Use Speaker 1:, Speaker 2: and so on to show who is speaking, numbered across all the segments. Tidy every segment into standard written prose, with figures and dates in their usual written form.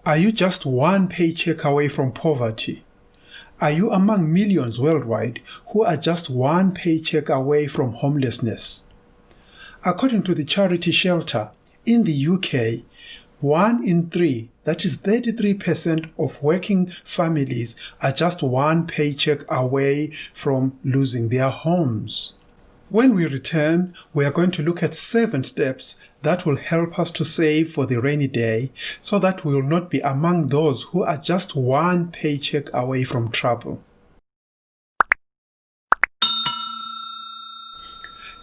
Speaker 1: Are you just one paycheck away from poverty? Are you among millions worldwide who are just one paycheck away from homelessness? According to the charity shelter, in the UK, 1 in 3, that is 33% of working families, are just one paycheck away from losing their homes. When we return, we are going to look at 7 steps that will help us to save for the rainy day so that we will not be among those who are just one paycheck away from trouble.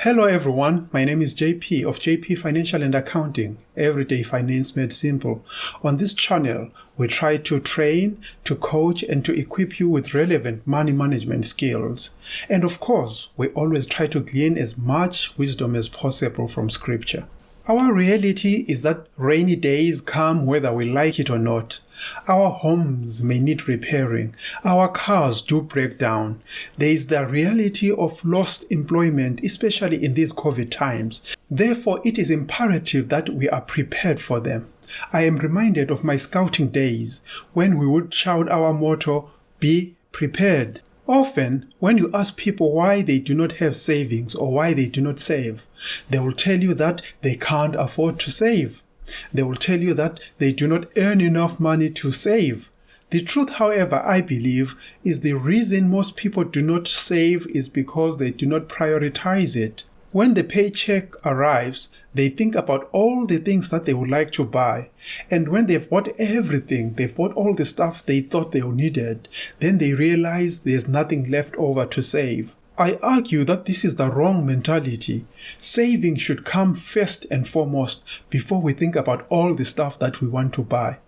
Speaker 1: Hello everyone, my name is JP of JP Financial and Accounting, Everyday Finance Made Simple. On this channel, we try to train, to coach, and to equip you with relevant money management skills. And of course, we always try to glean as much wisdom as possible from Scripture. Our reality is that rainy days come whether we like it or not. Our homes may need repairing. Our cars do break down. There is the reality of lost employment, especially in these COVID times. Therefore, it is imperative that we are prepared for them. I am reminded of my scouting days when we would shout our motto, "Be prepared." Often, when you ask people why they do not have savings or why they do not save, they will tell you that they can't afford to save. They will tell you that they do not earn enough money to save. The truth, however, I believe, is the reason most people do not save is because they do not prioritize it. When the paycheck arrives, they think about all the things that they would like to buy. And when they've bought everything, they've bought all the stuff they thought they needed, then they realize there's nothing left over to save. I argue that this is the wrong mentality. Saving should come first and foremost before we think about all the stuff that we want to buy.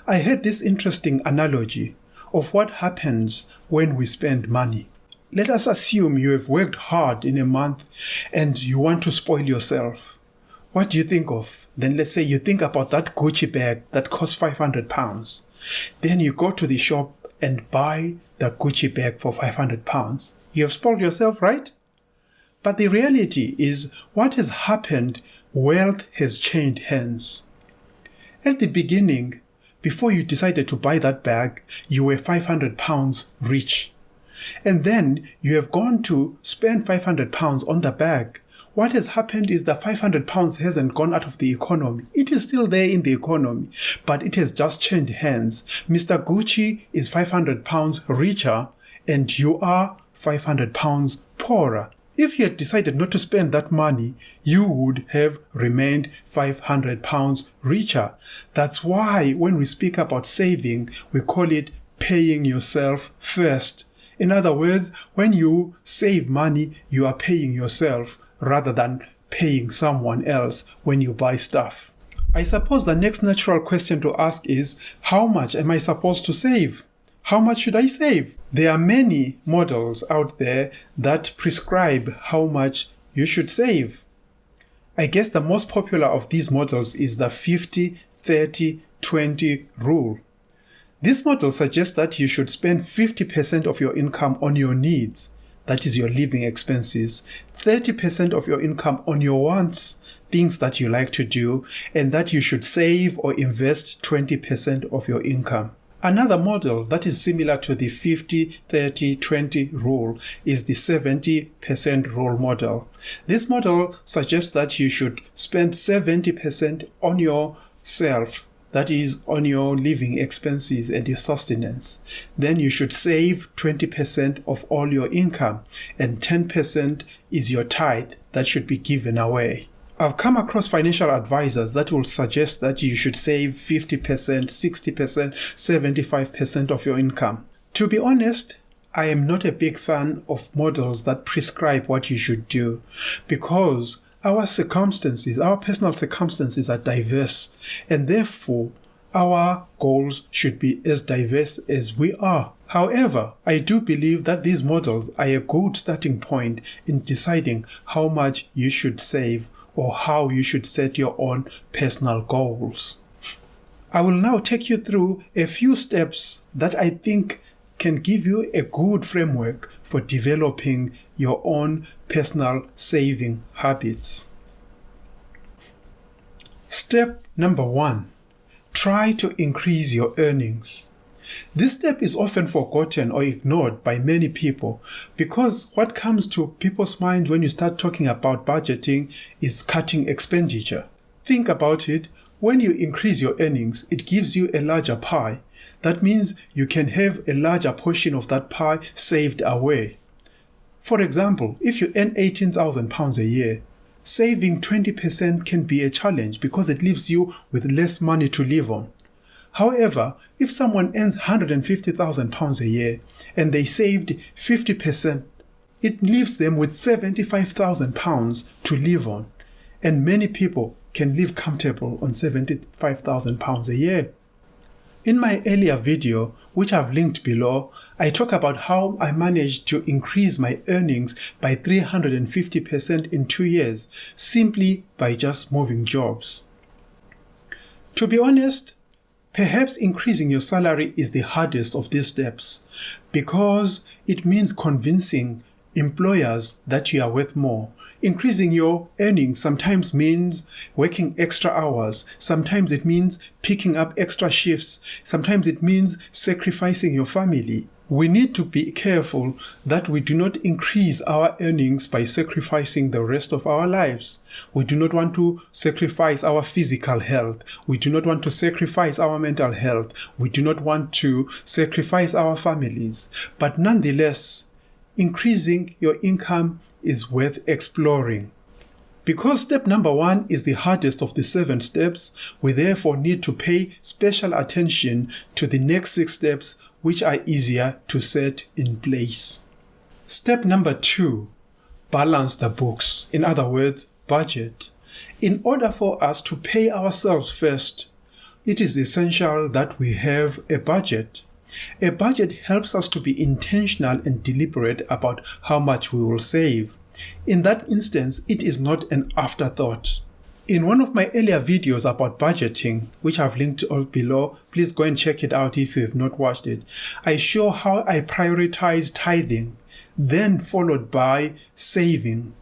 Speaker 1: I heard this interesting analogy of what happens when we spend money. Let us assume you have worked hard in a month and you want to spoil yourself. What do you think of? Then let's say you think about that Gucci bag that costs £500. Then you go to the shop and buy the Gucci bag for £500. You have spoiled yourself, right? But the reality is what has happened, wealth has changed hands. At the beginning, before you decided to buy that bag, you were £500 rich. And then you have gone to spend £500 on the bag. What has happened is the £500 hasn't gone out of the economy. It is still there in the economy, but it has just changed hands. Mr. Gucci is £500 richer and you are £500 poorer. If you had decided not to spend that money, you would have remained £500 richer. That's why when we speak about saving, we call it paying yourself first. In other words, when you save money, you are paying yourself rather than paying someone else when you buy stuff. I suppose the next natural question to ask is, how much am I supposed to save? How much should I save? There are many models out there that prescribe how much you should save. I guess the most popular of these models is the 50-30-20 rule. This model suggests that you should spend 50% of your income on your needs, that is your living expenses, 30% of your income on your wants, things that you like to do, and that you should save or invest 20% of your income. Another model that is similar to the 50-30-20 rule is the 70% rule model. This model suggests that you should spend 70% on yourself, that is on your living expenses and your sustenance. Then you should save 20% of all your income, and 10% is your tithe that should be given away. I've come across financial advisors that will suggest that you should save 50%, 60%, 75% of your income. To be honest, I am not a big fan of models that prescribe what you should do, because our circumstances, our personal circumstances are diverse, and therefore our goals should be as diverse as we are. However, I do believe that these models are a good starting point in deciding how much you should save or how you should set your own personal goals. I will now take you through a few steps that I think can give you a good framework for developing your own personal saving habits. Step number 1. Try to increase your earnings. This step is often forgotten or ignored by many people because what comes to people's mind when you start talking about budgeting is cutting expenditure. Think about it. When you increase your earnings, it gives you a larger pie. That means you can have a larger portion of that pie saved away. For example, if you earn £18,000 a year, saving 20% can be a challenge because it leaves you with less money to live on. However, if someone earns £150,000 a year and they saved 50%, it leaves them with £75,000 to live on. And many people can live comfortable on £75,000 a year. In my earlier video, which I've linked below, I talk about how I managed to increase my earnings by 350% in 2 years, simply by just moving jobs. To be honest, perhaps increasing your salary is the hardest of these steps because it means convincing employers that you are worth more. Increasing your earnings sometimes means working extra hours. Sometimes it means picking up extra shifts. Sometimes it means sacrificing your family. We need to be careful that we do not increase our earnings by sacrificing the rest of our lives. We do not want to sacrifice our physical health. We do not want to sacrifice our mental health. We do not want to sacrifice our families. But nonetheless, increasing your income is worth exploring. Because step number 1 is the hardest of the 7 steps, we therefore need to pay special attention to the next 6 steps, which are easier to set in place. Step number 2, balance the books. In other words, budget. In order for us to pay ourselves first, it is essential that we have a budget. A budget helps us to be intentional and deliberate about how much we will save. In that instance, it is not an afterthought. In one of my earlier videos about budgeting, which I've linked below, please go and check it out if you have not watched it, I show how I prioritize tithing, then followed by saving,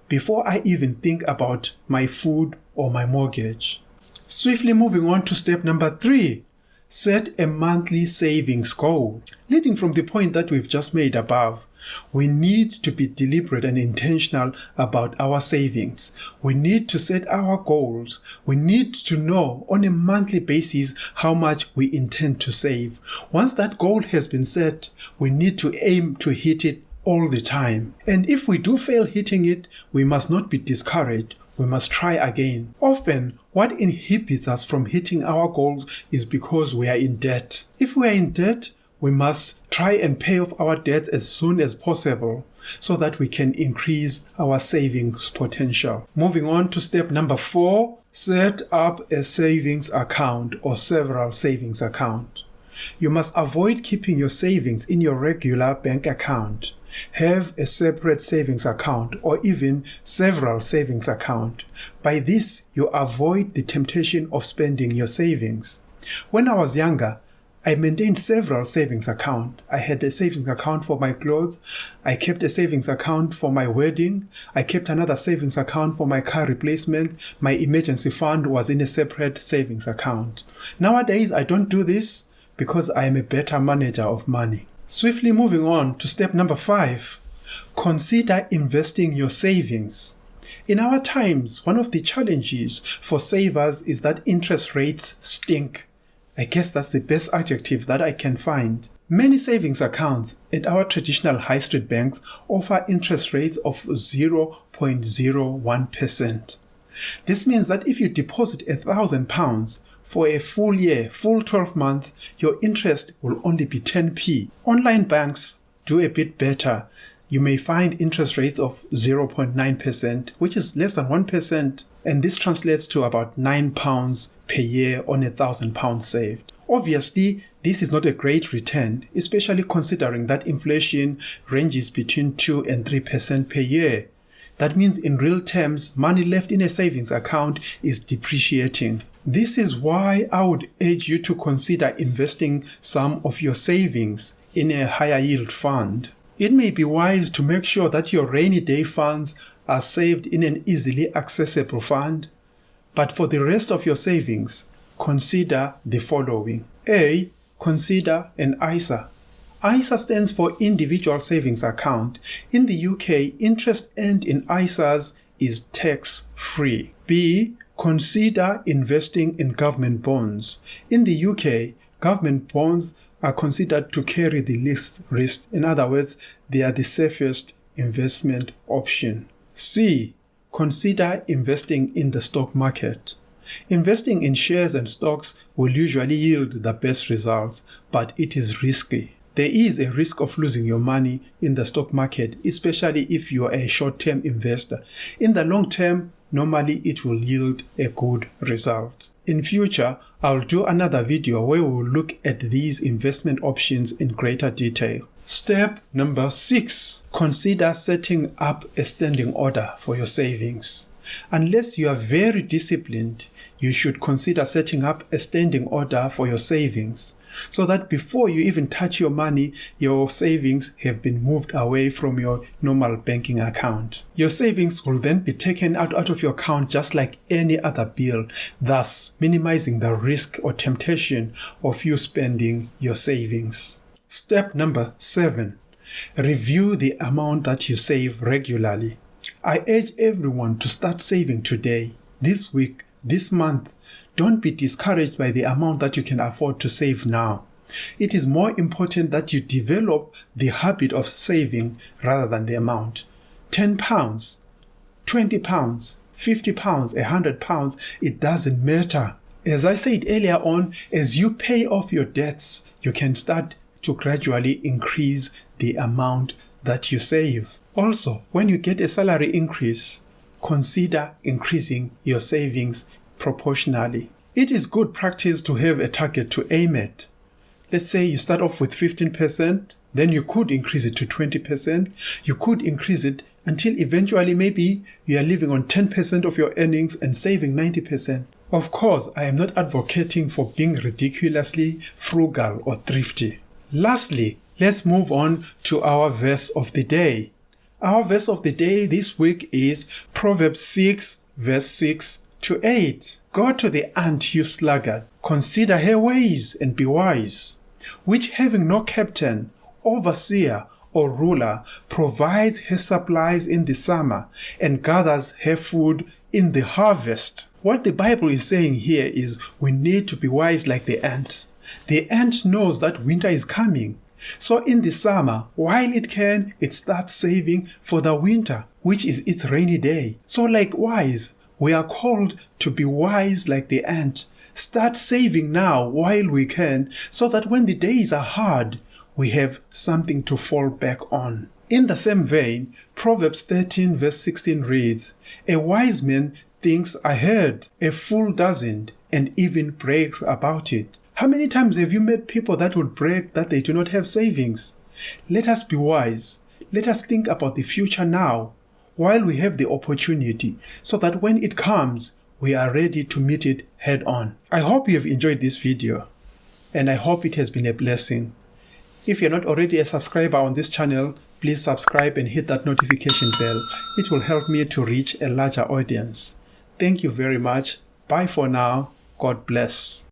Speaker 1: before I even think about my food or my mortgage. Swiftly moving on to step number 3. Set a monthly savings goal. Leading from the point that we've just made above, we need to be deliberate and intentional about our savings. We need to set our goals. We need to know on a monthly basis how much we intend to save. Once that goal has been set, we need to aim to hit it all the time. And if we do fail hitting it, we must not be discouraged. We must try again. Often, what inhibits us from hitting our goals is because we are in debt. If we are in debt, we must try and pay off our debts as soon as possible so that we can increase our savings potential. Moving on to step number 4, set up a savings account or several savings accounts. You must avoid keeping your savings in your regular bank account. Have a separate savings account or even several savings accounts. By this, you avoid the temptation of spending your savings. When I was younger, I maintained several savings accounts. I had a savings account for my clothes. I kept a savings account for my wedding. I kept another savings account for my car replacement. My emergency fund was in a separate savings account. Nowadays, I don't do this because I am a better manager of money. Swiftly moving on to step number 5, consider investing your savings. In our times, one of the challenges for savers is that interest rates stink. I guess that's the best adjective that I can find. Many savings accounts at our traditional high street banks offer interest rates of 0.01%. This means that if you deposit £1,000 for a full year, full 12 months, your interest will only be 10p. Online banks do a bit better. You may find interest rates of 0.9%, which is less than 1%, and this translates to about £9 per year on £1,000 saved. Obviously, this is not a great return, especially considering that inflation ranges between 2 and 3% per year. That means in real terms, money left in a savings account is depreciating. This is why I would urge you to consider investing some of your savings in a higher yield fund. It may be wise to make sure that your rainy day funds are saved in an easily accessible fund, but for the rest of your savings, consider the following. A. Consider an ISA. ISA stands for Individual Savings Account. In the UK, interest earned in ISAs is tax-free. B. Consider investing in government bonds. In the UK, government bonds are considered to carry the least risk. In other words, they are the safest investment option. C. Consider investing in the stock market. Investing in shares and stocks will usually yield the best results, but it is risky. There is a risk of losing your money in the stock market, especially if you are a short-term investor. In the long term, normally it will yield a good result. In future, I'll do another video where we will look at these investment options in greater detail. Step number 6. Consider setting up a standing order for your savings. Unless you are very disciplined, you should consider setting up a standing order for your savings, so that before you even touch your money, your savings have been moved away from your normal banking account. Your savings will then be taken out of your account just like any other bill, thus minimizing the risk or temptation of you spending your savings. Step number 7. Review the amount that you save regularly. I urge everyone to start saving today, this week, this month. Don't be discouraged by the amount that you can afford to save now. It is more important that you develop the habit of saving rather than the amount. £10, £20, £50, £100, it doesn't matter. As I said earlier on, as you pay off your debts, you can start to gradually increase the amount that you save. Also, when you get a salary increase, consider increasing your savings proportionally. It is good practice to have a target to aim at. Let's say you start off with 15%, then you could increase it to 20%. You could increase it until eventually maybe you are living on 10% of your earnings and saving 90%. Of course, I am not advocating for being ridiculously frugal or thrifty. Lastly, let's move on to our verse of the day. Our verse of the day this week is Proverbs 6, verse 6 to 8. Go to the ant, you sluggard, consider her ways and be wise, which having no captain, overseer, or ruler, provides her supplies in the summer and gathers her food in the harvest. What the Bible is saying here is we need to be wise like the ant. The ant knows that winter is coming. So in the summer, while it can, it starts saving for the winter, which is its rainy day. So likewise, we are called to be wise like the ant. Start saving now while we can, so that when the days are hard, we have something to fall back on. In the same vein, Proverbs 13 verse 16 reads, "A wise man thinks ahead, a fool doesn't, and even brags about it." How many times have you met people that would brag that they do not have savings? Let us be wise. Let us think about the future now, while we have the opportunity, so that when it comes, we are ready to meet it head on. I hope you have enjoyed this video, and I hope it has been a blessing. If you're not already a subscriber on this channel, please subscribe and hit that notification bell. It will help me to reach a larger audience. Thank you very much. Bye for now. God bless.